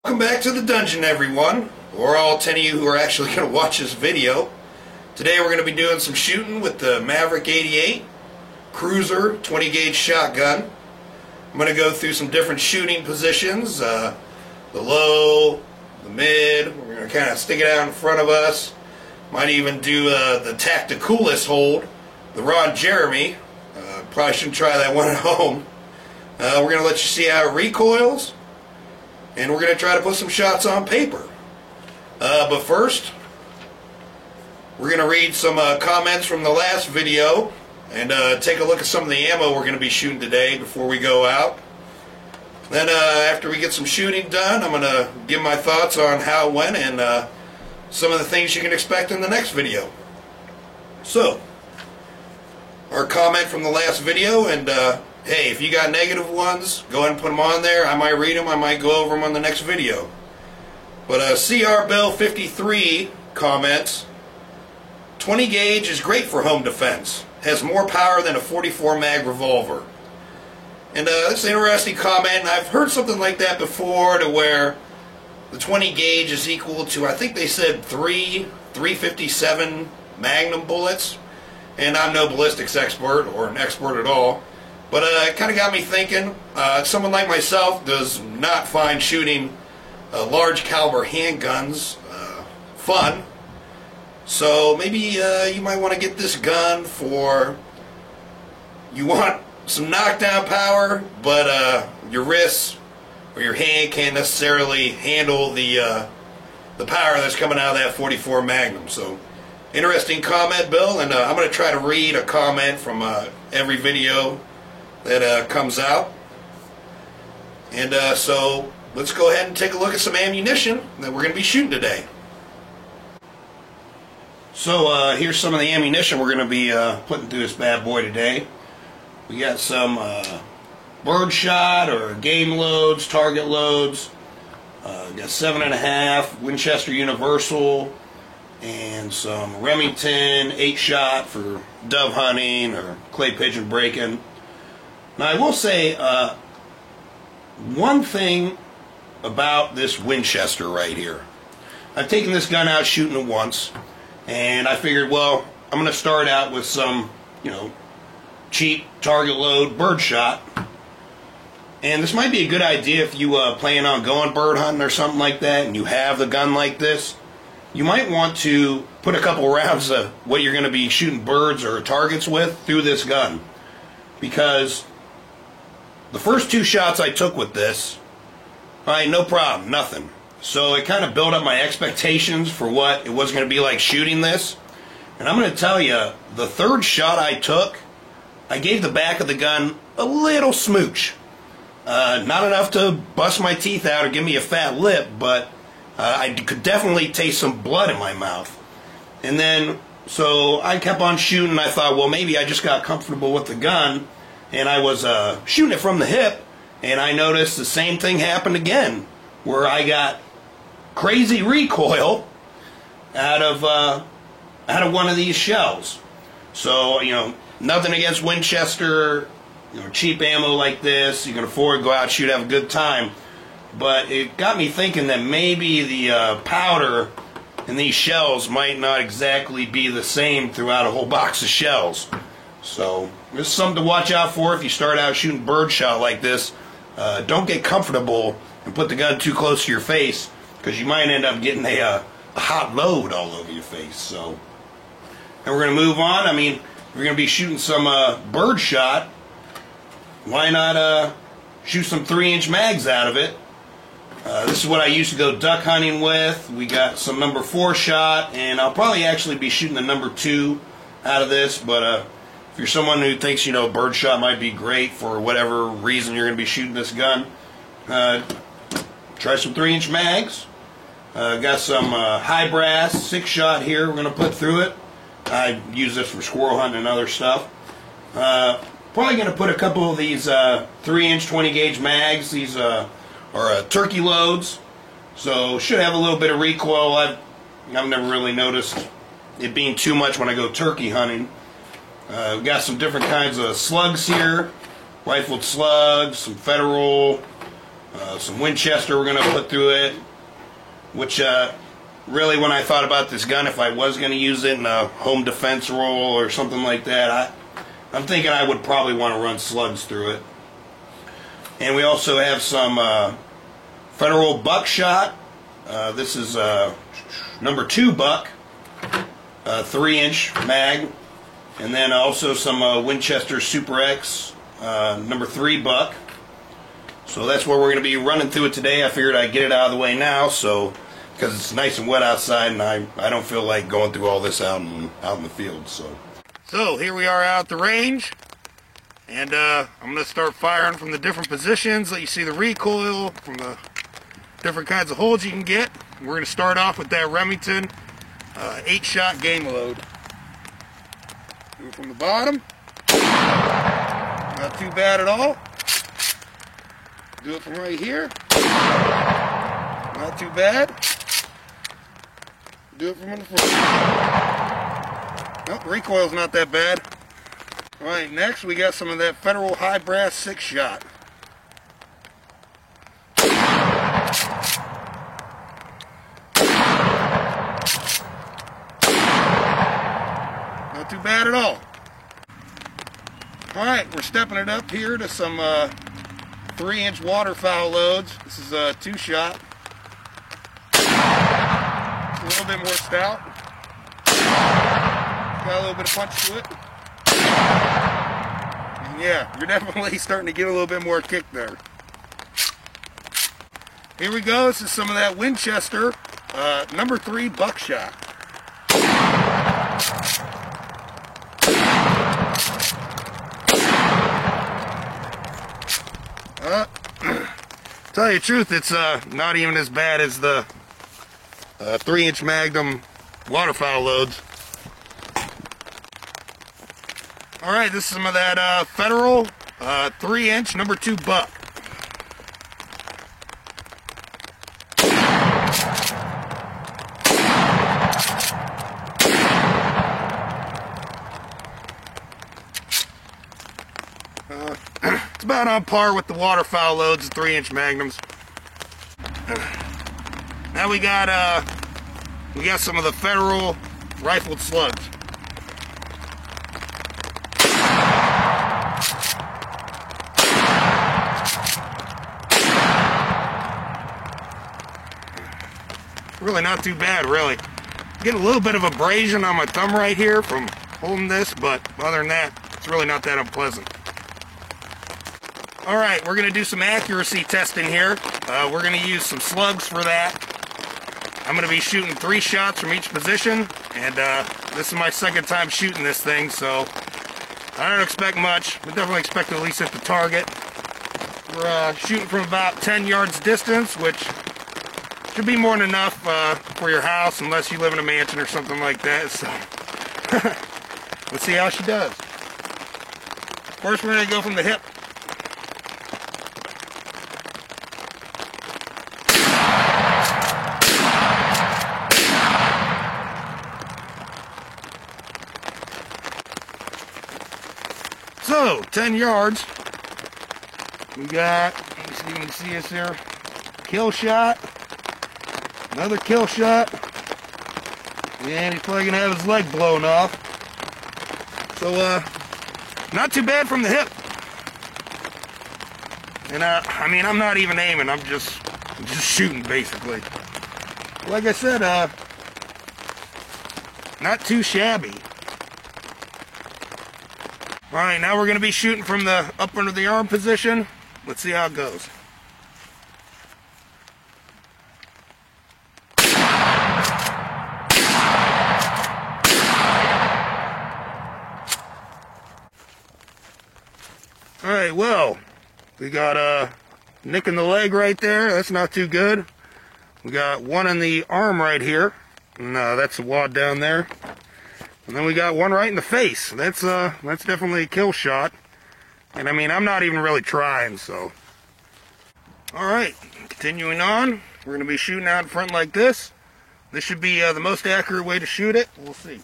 Welcome back to the dungeon, everyone, or all 10 of you who are actually going to watch this video. Today we're going to be doing some shooting with the Maverick 88 Cruiser 20 gauge shotgun. I'm going to go through some different shooting positions, the low, the mid. We're going to kind of stick it out in front of us. Might even do the Tacticoolis hold, the Ron Jeremy. Probably shouldn't try that one at home. We're going to let you see how it recoils, and we're going to try to put some shots on paper. But first, we're going to read some comments from the last video and take a look at some of the ammo we're going to be shooting today before we go out. Then after we get some shooting done, I'm going to give my thoughts on how it went and some of the things you can expect in the next video. So, our comment from the last video, and hey, if you got negative ones, go ahead and put them on there. I might read them, I might go over them on the next video. But CR Bell 53 comments, 20 gauge is great for home defense. Has more power than a 44 mag revolver. And that's an interesting comment, and I've heard something like that before, to where the 20 gauge is equal to, I think they said 357 Magnum bullets. And I'm no ballistics expert or an expert at all, but it kind of got me thinking. Someone like myself does not find shooting large caliber handguns fun. So maybe you might want to get this gun for, you want some knockdown power, but your wrists or your hand can't necessarily handle the power that's coming out of that 44 Magnum. So interesting comment, Bill, and I'm going to try to read a comment from every video that comes out. And so let's go ahead and take a look at some ammunition that we're going to be shooting today. So here's some of the ammunition we're going to be putting through this bad boy today. We got some birdshot or game loads, target loads. We got 7.5 Winchester Universal, and some Remington 8-shot for dove hunting or clay pigeon breaking. Now I will say one thing about this Winchester right here. I've taken this gun out shooting it once, and I figured, well, I'm going to start out with some, cheap target load birdshot. And this might be a good idea if you plan on going bird hunting or something like that, and you have the gun like this. You might want to put a couple rounds of what you're going to be shooting birds or targets with through this gun. Because the first 2 shots I took with this, no problem, nothing. So it kind of built up my expectations for what it was going to be like shooting this. And I'm going to tell you, the 3rd shot I took, I gave the back of the gun a little smooch. Not enough to bust my teeth out or give me a fat lip, but I could definitely taste some blood in my mouth. And then, so I kept on shooting. I thought, well, maybe I just got comfortable with the gun, and I was shooting it from the hip, and I noticed the same thing happened again, where I got crazy recoil out of one of these shells. So, nothing against Winchester, cheap ammo like this. You can afford to go out, shoot, have a good time. But it got me thinking that maybe the powder in these shells might not exactly be the same throughout a whole box of shells. So this is something to watch out for if you start out shooting birdshot like this. Don't get comfortable and put the gun too close to your face, because you might end up getting a hot load all over your face. So, and we're going to move on. I mean, if we're going to be shooting some birdshot, why not shoot some 3-inch mags out of it? This is what I used to go duck hunting with. We got some number 4 shot, and I'll probably actually be shooting the number 2 out of this. But if you're someone who thinks birdshot might be great for whatever reason you're going to be shooting this gun, try some 3-inch mags. Got some high brass 6-shot here we're going to put through it. I use this for squirrel hunting and other stuff. Probably going to put a couple of these 3-inch 20 gauge mags. These are turkey loads, so should have a little bit of recoil. I've never really noticed it being too much when I go turkey hunting. We've got some different kinds of slugs here, rifled slugs, some Federal, Some Winchester we're going to put through it, which really, when I thought about this gun, if I was going to use it in a home defense role or something like that, I'm thinking I would probably want to run slugs through it. And we also have some Federal buckshot. This is number 2 buck, 3-inch mag, and then also some Winchester Super X, number 3 buck. So that's where we're going to be running through it today. I figured I'd get it out of the way now, so because it's nice and wet outside, and I don't feel like going through all this out in the field. So here we are out at the range, and I'm going to start firing from the different positions. Let you see the recoil from the different kinds of holes you can get. We're going to start off with that Remington 8-shot game load. Do it from the bottom. Not too bad at all. Do it from right here. Not too bad. Do it from in the front. Nope, recoil's not that bad. Alright, next we got some of that Federal High Brass 6-shot. Not too bad at all. Alright, we're stepping it up here to some 3-inch waterfowl loads. This is a 2-shot. It's a little bit more stout. Got a little bit of punch to it. And yeah, you're definitely starting to get a little bit more kick there. Here we go. This is some of that Winchester number 3 buckshot. Tell you the truth, it's not even as bad as the 3-inch Magnum waterfowl loads. Alright, this is some of that Federal 3-inch number 2 buck. It's about on par with the waterfowl loads, the 3-inch Magnums. Now we got some of the Federal rifled slugs. Really not too bad, really. Getting a little bit of abrasion on my thumb right here from holding this, but other than that, it's really not that unpleasant. Alright, we're going to do some accuracy testing here. We're going to use some slugs for that. I'm going to be shooting 3 shots from each position, and this is my second time shooting this thing, so I don't expect much. I definitely expect to at least hit the target. We're shooting from about 10 yards distance, which should be more than enough for your house, unless you live in a mansion or something like that, so let's see how she does. First, we're going to go from the hip. So, 10 yards. We got, let me see if you can see us here. Kill shot. Another kill shot. And he's probably going to have his leg blown off. So, not too bad from the hip. And, I mean, I'm not even aiming. I'm just shooting, basically. Like I said, not too shabby. Alright, now we're going to be shooting from the up under the arm position. Let's see how it goes. Alright, well, we got a nick in the leg right there. That's not too good. We got one in the arm right here. And that's a wad down there. And then we got one right in the face. That's definitely a kill shot. And I mean, I'm not even really trying, so. Alright, continuing on. We're going to be shooting out in front like this. This should be the most accurate way to shoot it. We'll see.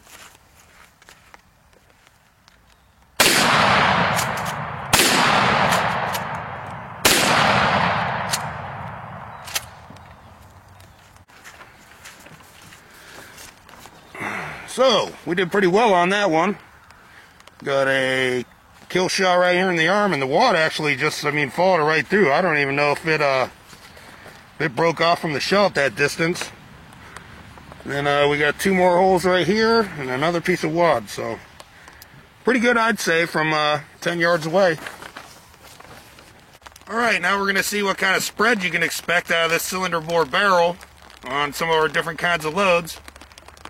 So, we did pretty well on that one. Got a kill shot right here in the arm, and the wad actually just, followed it right through. I don't even know if it broke off from the shell at that distance. And then we got 2 more holes right here, and another piece of wad. So, pretty good, I'd say, from 10 yards away. Alright, now we're going to see what kind of spread you can expect out of this cylinder bore barrel on some of our different kinds of loads.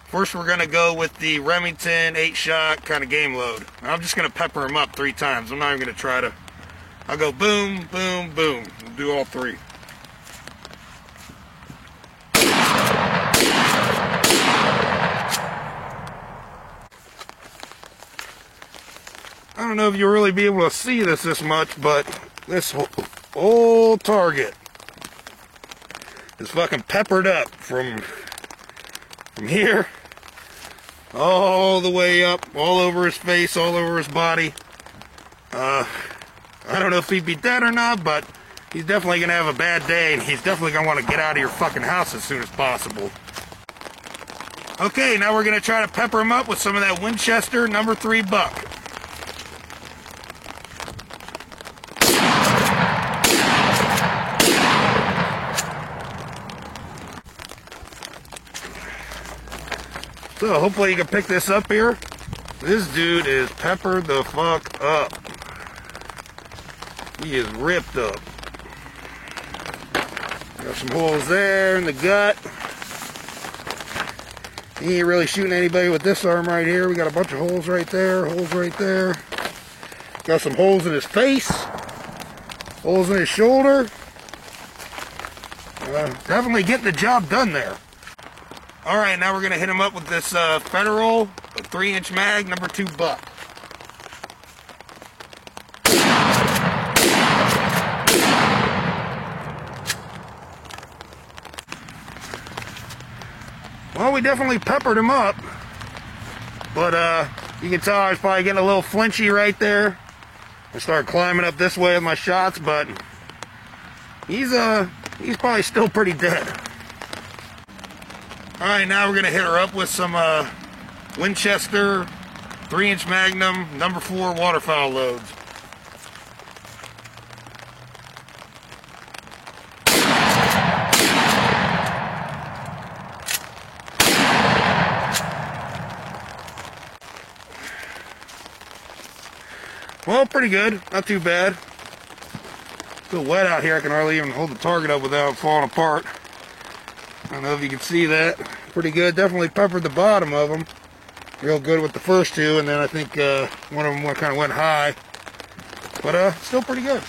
First, we're going to go with the Remington 8-shot kind of game load. I'm just going to pepper them up 3 times. I'm not even going to try to... I'll go boom, boom, boom. We'll do all 3. I don't know if you'll really be able to see this much, but this whole target is fucking peppered up from here all the way up, all over his face, all over his body. I don't know if he'd be dead or not, but he's definitely gonna have a bad day, and he's definitely gonna want to get out of your fucking house as soon as possible. Okay, now we're gonna try to pepper him up with some of that Winchester number 3 buck. So hopefully you can pick this up here. This dude is peppered the fuck up. He is ripped up. Got some holes there in the gut. He ain't really shooting anybody with this arm right here. We got a bunch of holes right there, holes right there. Got some holes in his face, holes in his shoulder. Definitely getting the job done there. Alright, now we're going to hit him up with this Federal 3-inch mag, number 2 buck. Well, we definitely peppered him up, but you can tell I was probably getting a little flinchy right there. I started climbing up this way with my shots, but he's probably still pretty dead. Alright, now we're going to hit her up with some Winchester 3-inch Magnum number 4 waterfowl loads. Well, pretty good. Not too bad. Still wet out here. I can hardly even hold the target up without falling apart. I don't know if you can see that. Pretty good. Definitely peppered the bottom of them. Real good with the first 2, and then I think one of them kind of went high. But still pretty good.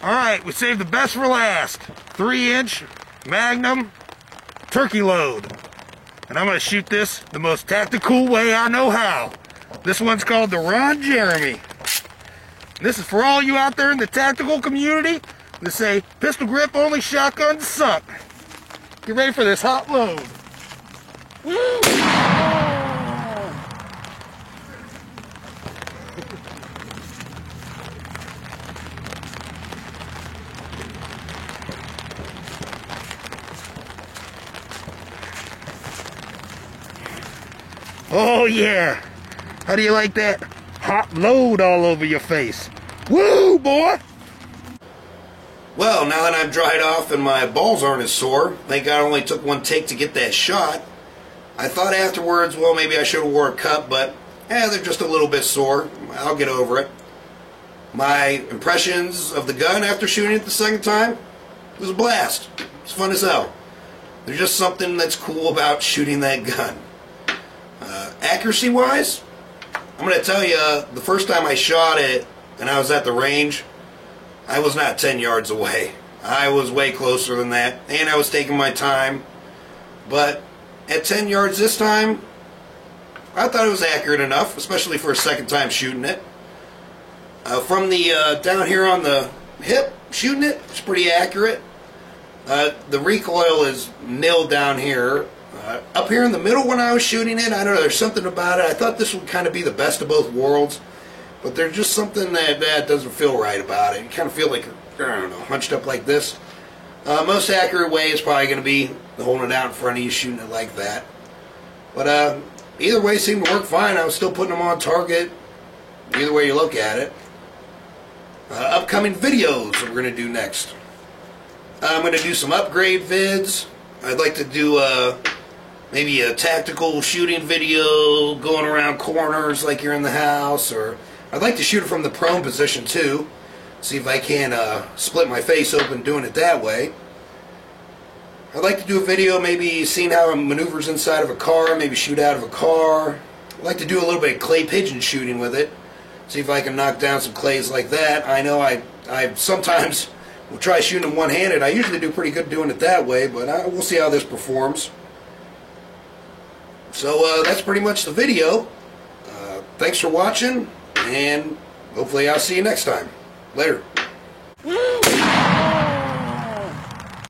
Alright, we saved the best for last. 3-inch Magnum turkey load. And I'm going to shoot this the most tactical way I know how. This one's called the Ron Jeremy. This is for all you out there in the tactical community that say pistol grip only shotguns suck. Get ready for this hot load. Woo! Oh yeah! How do you like that hot load all over your face? Woo, boy! Well, now that I'm dried off and my balls aren't as sore, thank God I only took 1 take to get that shot. I thought afterwards, well, maybe I should have wore a cup, but they're just a little bit sore. I'll get over it. My impressions of the gun after shooting it the second time was a blast. It's fun as hell. There's just something that's cool about shooting that gun. Accuracy-wise, I'm going to tell you, the first time I shot it and I was at the range, I was not 10 yards away. I was way closer than that, and I was taking my time. But at 10 yards this time, I thought it was accurate enough, especially for a second time shooting it. From the down here on the hip, shooting it, it's pretty accurate. The recoil is nil down here. Up here in the middle when I was shooting it, I don't know, there's something about it. I thought this would kind of be the best of both worlds, but there's just something that doesn't feel right about it. You kind of feel like, I don't know, hunched up like this. Most accurate way is probably going to be holding it out in front of you, shooting it like that. But either way seemed to work fine. I was still putting them on target, either way you look at it. Upcoming videos that we're going to do next. I'm going to do some upgrade vids. I'd like to do maybe a tactical shooting video going around corners like you're in the house, or I'd like to shoot it from the prone position too. See if I can split my face open doing it that way. I'd like to do a video maybe seeing how it maneuvers inside of a car, maybe shoot out of a car. I'd like to do a little bit of clay pigeon shooting with it. See if I can knock down some clays like that. I know I sometimes will try shooting them one-handed. I usually do pretty good doing it that way, but we'll see how this performs. So that's pretty much the video. Thanks for watching, and hopefully I'll see you next time. Later.